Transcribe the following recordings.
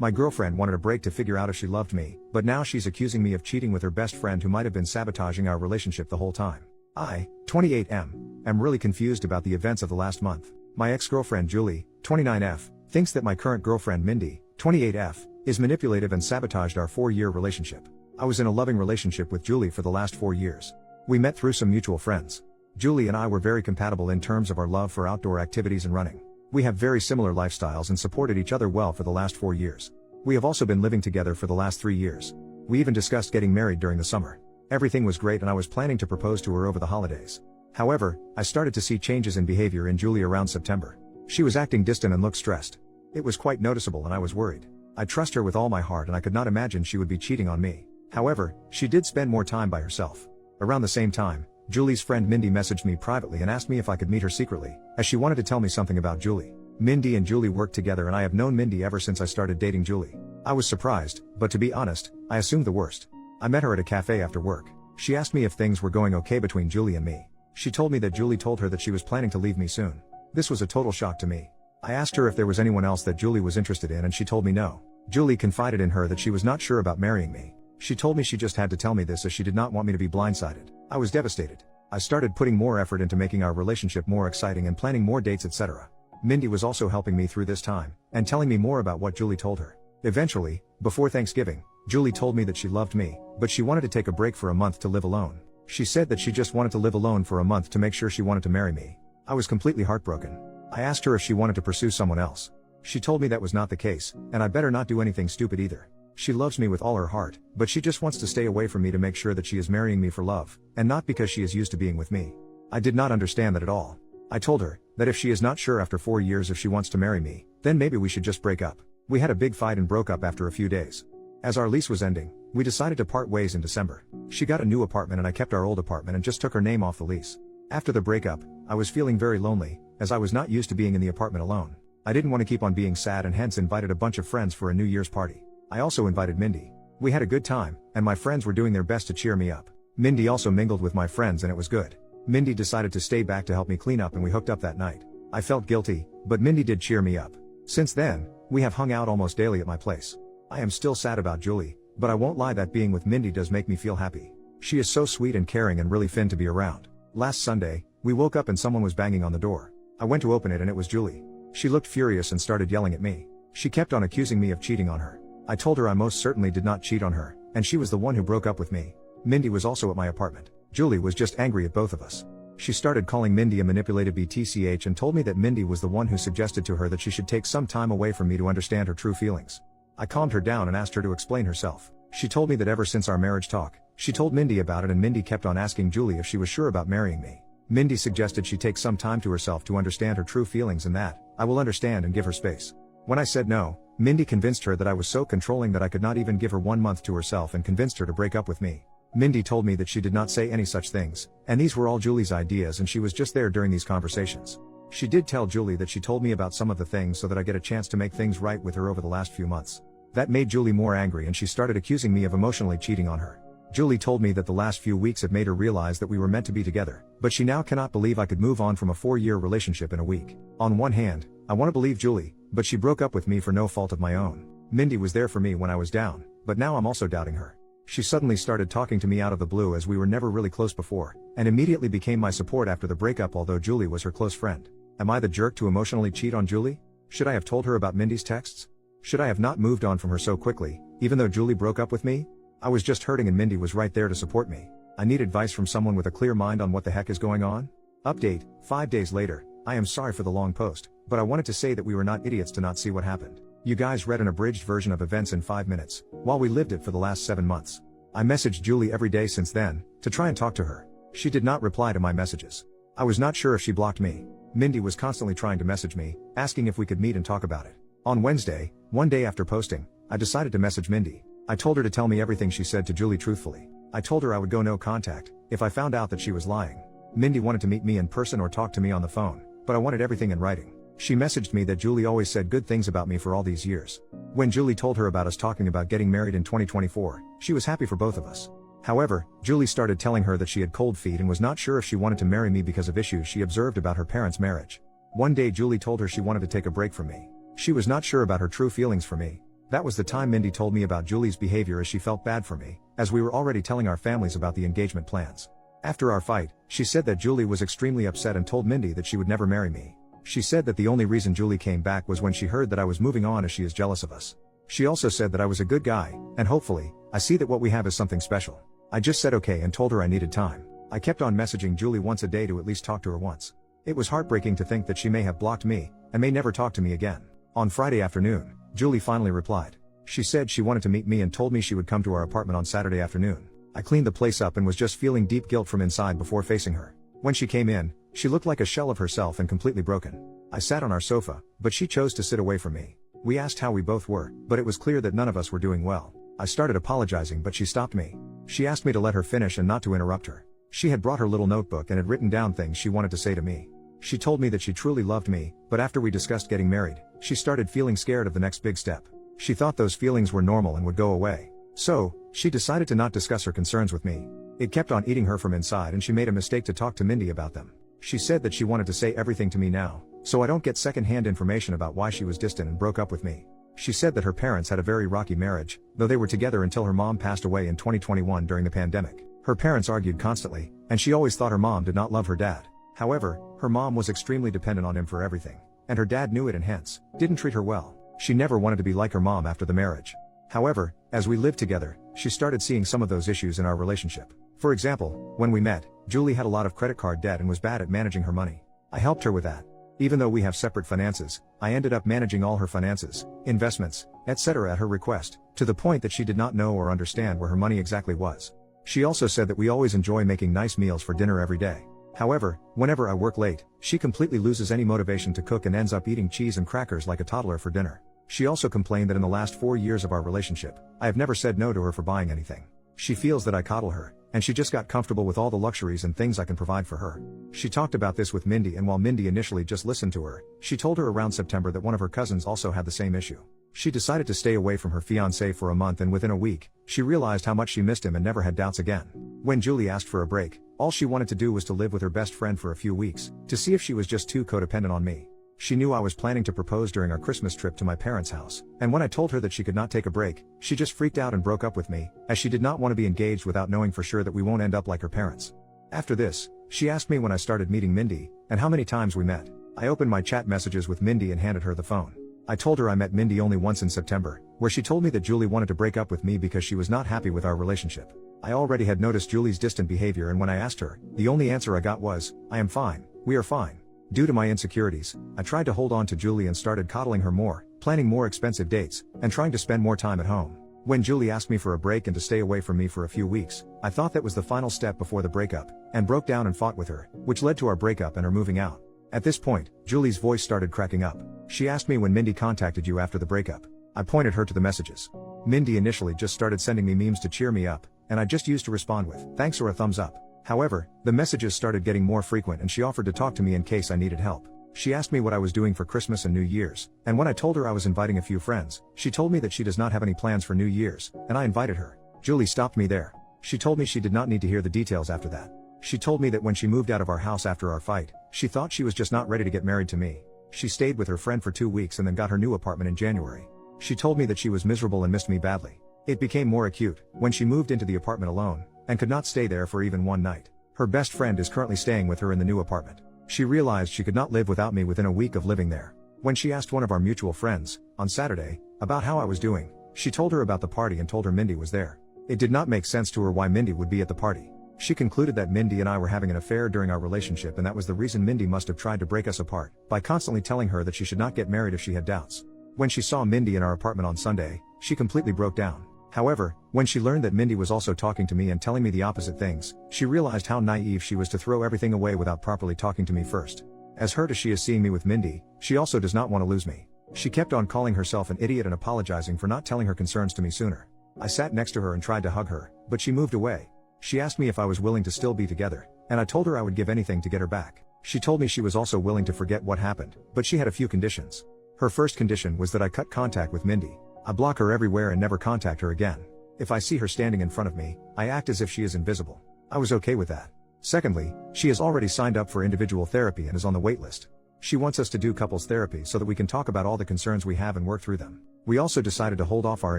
My girlfriend wanted a break to figure out if she loved me, but now she's accusing me of cheating with her best friend who might have been sabotaging our relationship the whole time. I, 28M, am really confused about the events of the last month. My ex-girlfriend Julie, 29F, thinks that my current girlfriend Mindy, 28F, is manipulative and sabotaged our 4-year relationship. I was in a loving relationship with Julie for the last 4 years. We met through some mutual friends. Julie and I were very compatible in terms of our love for outdoor activities and running. We have very similar lifestyles and supported each other well for the last 4 years. We have also been living together for the last 3 years. We even discussed getting married during the summer. Everything was great and I was planning to propose to her over the holidays. However, I started to see changes in behavior in Julie around September. She was acting distant and looked stressed. It was quite noticeable and I was worried. I trust her with all my heart and I could not imagine she would be cheating on me. However, she did spend more time by herself. Around the same time, Julie's friend Mindy messaged me privately and asked me if I could meet her secretly, as she wanted to tell me something about Julie. Mindy and Julie work together and I have known Mindy ever since I started dating Julie. I was surprised, but to be honest, I assumed the worst. I met her at a cafe after work. She asked me if things were going okay between Julie and me. She told me that Julie told her that she was planning to leave me soon. This was a total shock to me. I asked her if there was anyone else that Julie was interested in and she told me no. Julie confided in her that she was not sure about marrying me. She told me she just had to tell me this as she did not want me to be blindsided. I was devastated. I started putting more effort into making our relationship more exciting and planning more dates, etc. Mindy was also helping me through this time, and telling me more about what Julie told her. Eventually, before Thanksgiving, Julie told me that she loved me, but she wanted to take a break for a month to live alone. She said that she just wanted to live alone for a month to make sure she wanted to marry me. I was completely heartbroken. I asked her if she wanted to pursue someone else. She told me that was not the case, and I better not do anything stupid either. She loves me with all her heart, but she just wants to stay away from me to make sure that she is marrying me for love, and not because she is used to being with me. I did not understand that at all. I told her that if she is not sure after 4 years if she wants to marry me, then maybe we should just break up. We had a big fight and broke up after a few days. As our lease was ending, we decided to part ways in December. She got a new apartment and I kept our old apartment and just took her name off the lease. After the breakup, I was feeling very lonely, as I was not used to being in the apartment alone. I didn't want to keep on being sad and hence invited a bunch of friends for a New Year's party. I also invited Mindy. We had a good time, and my friends were doing their best to cheer me up. Mindy also mingled with my friends and it was good. Mindy decided to stay back to help me clean up and we hooked up that night. I felt guilty, but Mindy did cheer me up. Since then, we have hung out almost daily at my place. I am still sad about Julie, but I won't lie that being with Mindy does make me feel happy. She is so sweet and caring and really fun to be around. Last Sunday, we woke up and someone was banging on the door. I went to open it and it was Julie. She looked furious and started yelling at me. She kept on accusing me of cheating on her. I told her I most certainly did not cheat on her, and she was the one who broke up with me. Mindy was also at my apartment. Julie was just angry at both of us. She started calling Mindy a manipulative BTCH and told me that Mindy was the one who suggested to her that she should take some time away from me to understand her true feelings. I calmed her down and asked her to explain herself. She told me that ever since our marriage talk, she told Mindy about it and Mindy kept on asking Julie if she was sure about marrying me. Mindy suggested she take some time to herself to understand her true feelings and that I will understand and give her space. When I said no, Mindy convinced her that I was so controlling that I could not even give her 1 month to herself and convinced her to break up with me. Mindy told me that she did not say any such things, and these were all Julie's ideas and she was just there during these conversations. She did tell Julie that she told me about some of the things so that I get a chance to make things right with her over the last few months. That made Julie more angry and she started accusing me of emotionally cheating on her. Julie told me that the last few weeks have made her realize that we were meant to be together, but she now cannot believe I could move on from a 4-year relationship in a week. On one hand, I want to believe Julie, but she broke up with me for no fault of my own. Mindy was there for me when I was down, but now I'm also doubting her. She suddenly started talking to me out of the blue as we were never really close before, and immediately became my support after the breakup although Julie was her close friend. Am I the jerk to emotionally cheat on Julie? Should I have told her about Mindy's texts? Should I have not moved on from her so quickly, even though Julie broke up with me? I was just hurting and Mindy was right there to support me. I need advice from someone with a clear mind on what the heck is going on. Update, 5 days later. I am sorry for the long post, but I wanted to say that we were not idiots to not see what happened. You guys read an abridged version of events in 5 minutes, while we lived it for the last 7 months. I messaged Julie every day since then, to try and talk to her. She did not reply to my messages. I was not sure if she blocked me. Mindy was constantly trying to message me, asking if we could meet and talk about it. On Wednesday, one day after posting, I decided to message Mindy. I told her to tell me everything she said to Julie truthfully. I told her I would go no contact, if I found out that she was lying. Mindy wanted to meet me in person or talk to me on the phone, but I wanted everything in writing. She messaged me that Julie always said good things about me for all these years. When Julie told her about us talking about getting married in 2024, she was happy for both of us. However, Julie started telling her that she had cold feet and was not sure if she wanted to marry me because of issues she observed about her parents' marriage. One day Julie told her she wanted to take a break from me. She was not sure about her true feelings for me. That was the time Mindy told me about Julie's behavior as she felt bad for me, as we were already telling our families about the engagement plans. After our fight, she said that Julie was extremely upset and told Mindy that she would never marry me. She said that the only reason Julie came back was when she heard that I was moving on as she is jealous of us. She also said that I was a good guy, and hopefully, I see that what we have is something special. I just said okay and told her I needed time. I kept on messaging Julie once a day to at least talk to her once. It was heartbreaking to think that she may have blocked me, and may never talk to me again. On Friday afternoon, Julie finally replied. She said she wanted to meet me and told me she would come to our apartment on Saturday afternoon. I cleaned the place up and was just feeling deep guilt from inside before facing her. When she came in, she looked like a shell of herself and completely broken. I sat on our sofa, but she chose to sit away from me. We asked how we both were, but it was clear that none of us were doing well. I started apologizing, but she stopped me. She asked me to let her finish and not to interrupt her. She had brought her little notebook and had written down things she wanted to say to me. She told me that she truly loved me, but after we discussed getting married, she started feeling scared of the next big step. She thought those feelings were normal and would go away. So, she decided to not discuss her concerns with me. It kept on eating her from inside and she made a mistake to talk to Mindy about them. She said that she wanted to say everything to me now, so I don't get second-hand information about why she was distant and broke up with me. She said that her parents had a very rocky marriage, though they were together until her mom passed away in 2021 during the pandemic. Her parents argued constantly, and she always thought her mom did not love her dad. However, her mom was extremely dependent on him for everything, and her dad knew it and hence, didn't treat her well. She never wanted to be like her mom after the marriage. However, as we lived together, she started seeing some of those issues in our relationship. For example, when we met, Julie had a lot of credit card debt and was bad at managing her money. I helped her with that. Even though we have separate finances, I ended up managing all her finances, investments, etc. at her request, to the point that she did not know or understand where her money exactly was. She also said that we always enjoy making nice meals for dinner every day. However, whenever I work late, she completely loses any motivation to cook and ends up eating cheese and crackers like a toddler for dinner. She also complained that in the last 4 years of our relationship, I have never said no to her for buying anything. She feels that I coddle her, and she just got comfortable with all the luxuries and things I can provide for her. She talked about this with Mindy, and while Mindy initially just listened to her, she told her around September that one of her cousins also had the same issue. She decided to stay away from her fiancé for a month, and within a week, she realized how much she missed him and never had doubts again. When Julie asked for a break, all she wanted to do was to live with her best friend for a few weeks, to see if she was just too codependent on me. She knew I was planning to propose during our Christmas trip to my parents' house, and when I told her that she could not take a break, she just freaked out and broke up with me, as she did not want to be engaged without knowing for sure that we won't end up like her parents. After this, she asked me when I started meeting Mindy, and how many times we met. I opened my chat messages with Mindy and handed her the phone. I told her I met Mindy only once in September, where she told me that Julie wanted to break up with me because she was not happy with our relationship. I already had noticed Julie's distant behavior, and when I asked her, the only answer I got was, "I am fine, we are fine." Due to my insecurities, I tried to hold on to Julie and started coddling her more, planning more expensive dates, and trying to spend more time at home. When Julie asked me for a break and to stay away from me for a few weeks, I thought that was the final step before the breakup, and broke down and fought with her, which led to our breakup and her moving out. At this point, Julie's voice started cracking up. She asked me when Mindy contacted you after the breakup. I pointed her to the messages. Mindy initially just started sending me memes to cheer me up, and I just used to respond with thanks or a thumbs up. However, the messages started getting more frequent and she offered to talk to me in case I needed help. She asked me what I was doing for Christmas and New Year's, and when I told her I was inviting a few friends, she told me that she does not have any plans for New Year's, and I invited her. Julie stopped me there. She told me she did not need to hear the details after that. She told me that when she moved out of our house after our fight, she thought she was just not ready to get married to me. She stayed with her friend for 2 weeks and then got her new apartment in January. She told me that she was miserable and missed me badly. It became more acute when she moved into the apartment alone, and could not stay there for even one night. Her best friend is currently staying with her in the new apartment. She realized she could not live without me within a week of living there. When she asked one of our mutual friends, on Saturday, about how I was doing, she told her about the party and told her Mindy was there. It did not make sense to her why Mindy would be at the party. She concluded that Mindy and I were having an affair during our relationship, and that was the reason Mindy must have tried to break us apart, by constantly telling her that she should not get married if she had doubts. When she saw Mindy in our apartment on Sunday, she completely broke down. However, when she learned that Mindy was also talking to me and telling me the opposite things, she realized how naive she was to throw everything away without properly talking to me first. As hurt as she is seeing me with Mindy, she also does not want to lose me. She kept on calling herself an idiot and apologizing for not telling her concerns to me sooner. I sat next to her and tried to hug her, but she moved away. She asked me if I was willing to still be together, and I told her I would give anything to get her back. She told me she was also willing to forget what happened, but she had a few conditions. Her first condition was that I cut contact with Mindy. I block her everywhere and never contact her again. If I see her standing in front of me, I act as if she is invisible. I was okay with that. Secondly, she has already signed up for individual therapy and is on the wait list. She wants us to do couples therapy so that we can talk about all the concerns we have and work through them. We also decided to hold off our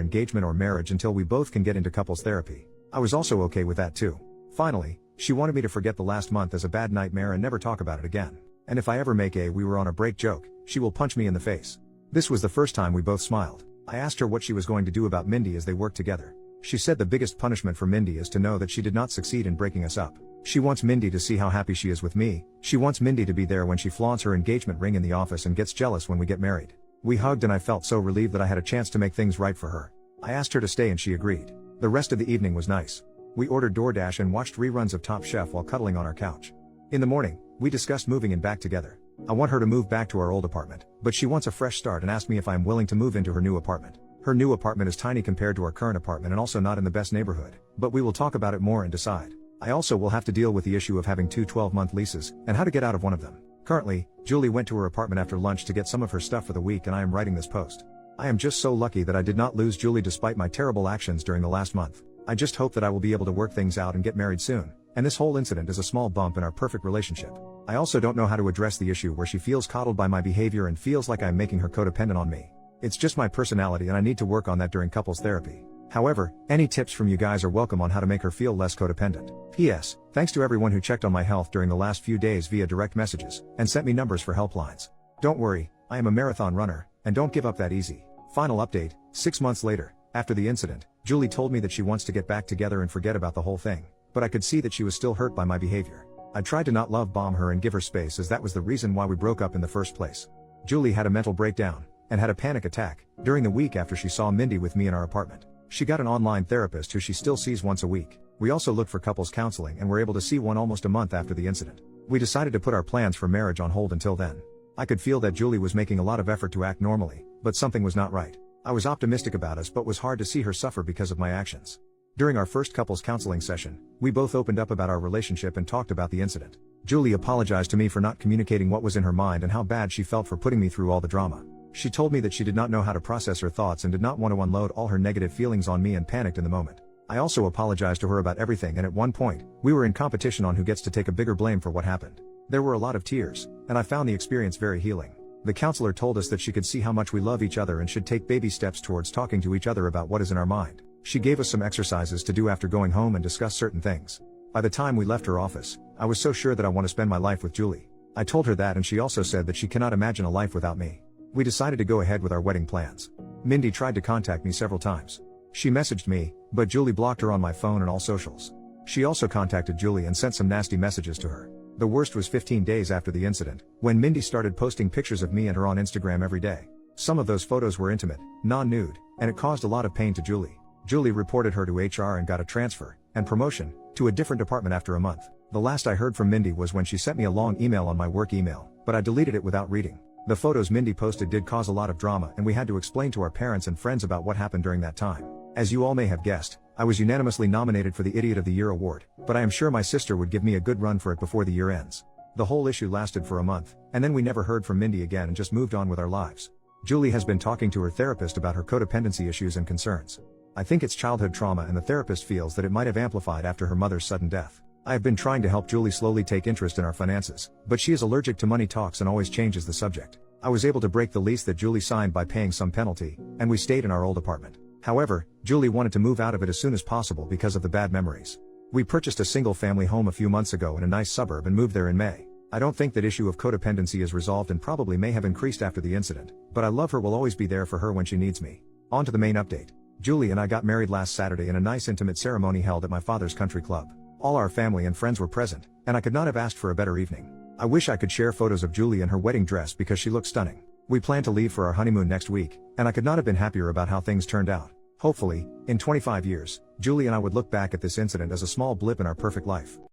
engagement or marriage until we both can get into couples therapy. I was also okay with that too. Finally, she wanted me to forget the last month as a bad nightmare and never talk about it again. And if I ever make a "we were on a break" joke, she will punch me in the face. This was the first time we both smiled. I asked her what she was going to do about Mindy as they worked together. She said the biggest punishment for Mindy is to know that she did not succeed in breaking us up. She wants Mindy to see how happy she is with me. She wants Mindy to be there when she flaunts her engagement ring in the office and gets jealous when we get married. We hugged and I felt so relieved that I had a chance to make things right for her. I asked her to stay and she agreed. The rest of the evening was nice. We ordered DoorDash and watched reruns of Top Chef while cuddling on our couch. In the morning, we discussed moving in back together. I want her to move back to our old apartment, but she wants a fresh start and asked me if I am willing to move into her new apartment. Her new apartment is tiny compared to our current apartment and also not in the best neighborhood, but we will talk about it more and decide. I also will have to deal with the issue of having two 12-month leases, and how to get out of one of them. Currently, Julie went to her apartment after lunch to get some of her stuff for the week and I am writing this post. I am just so lucky that I did not lose Julie despite my terrible actions during the last month. I just hope that I will be able to work things out and get married soon, and this whole incident is a small bump in our perfect relationship. I also don't know how to address the issue where she feels coddled by my behavior and feels like I'm making her codependent on me. It's just my personality and I need to work on that during couples therapy. However, any tips from you guys are welcome on how to make her feel less codependent. P.S. Thanks to everyone who checked on my health during the last few days via direct messages, and sent me numbers for helplines. Don't worry, I am a marathon runner, and don't give up that easy. Final update, 6 months later, after the incident, Julie told me that she wants to get back together and forget about the whole thing, but I could see that she was still hurt by my behavior. I tried to not love bomb her and give her space as that was the reason why we broke up in the first place. Julie had a mental breakdown, and had a panic attack, during the week after she saw Mindy with me in our apartment. She got an online therapist who she still sees once a week. We also looked for couples counseling and were able to see one almost a month after the incident. We decided to put our plans for marriage on hold until then. I could feel that Julie was making a lot of effort to act normally, but something was not right. I was optimistic about us but was hard to see her suffer because of my actions. During our first couples counseling session, we both opened up about our relationship and talked about the incident. Julie apologized to me for not communicating what was in her mind and how bad she felt for putting me through all the drama. She told me that she did not know how to process her thoughts and did not want to unload all her negative feelings on me and panicked in the moment. I also apologized to her about everything and at one point, we were in competition on who gets to take a bigger blame for what happened. There were a lot of tears, and I found the experience very healing. The counselor told us that she could see how much we love each other and should take baby steps towards talking to each other about what is in our mind. She gave us some exercises to do after going home and discuss certain things. By the time we left her office, I was so sure that I want to spend my life with Julie. I told her that and she also said that she cannot imagine a life without me. We decided to go ahead with our wedding plans. Mindy tried to contact me several times. She messaged me, but Julie blocked her on my phone and all socials. She also contacted Julie and sent some nasty messages to her. The worst was 15 days after the incident, when Mindy started posting pictures of me and her on Instagram every day. Some of those photos were intimate, non-nude, and it caused a lot of pain to Julie. Julie reported her to HR and got a transfer, and promotion, to a different department after a month. The last I heard from Mindy was when she sent me a long email on my work email, but I deleted it without reading. The photos Mindy posted did cause a lot of drama and we had to explain to our parents and friends about what happened during that time. As you all may have guessed, I was unanimously nominated for the Idiot of the Year award, but I am sure my sister would give me a good run for it before the year ends. The whole issue lasted for a month, and then we never heard from Mindy again and just moved on with our lives. Julie has been talking to her therapist about her codependency issues and concerns. I think it's childhood trauma and the therapist feels that it might have amplified after her mother's sudden death. I have been trying to help Julie slowly take interest in our finances, but she is allergic to money talks and always changes the subject. I was able to break the lease that Julie signed by paying some penalty, and we stayed in our old apartment. However, Julie wanted to move out of it as soon as possible because of the bad memories. We purchased a single-family home a few months ago in a nice suburb and moved there in May. I don't think that issue of codependency is resolved and probably may have increased after the incident, but I love her, will always be there for her when she needs me. On to the main update. Julie and I got married last Saturday in a nice intimate ceremony held at my father's country club. All our family and friends were present, and I could not have asked for a better evening. I wish I could share photos of Julie in her wedding dress because she looks stunning. We plan to leave for our honeymoon next week, and I could not have been happier about how things turned out. Hopefully, in 25 years, Julie and I would look back at this incident as a small blip in our perfect life.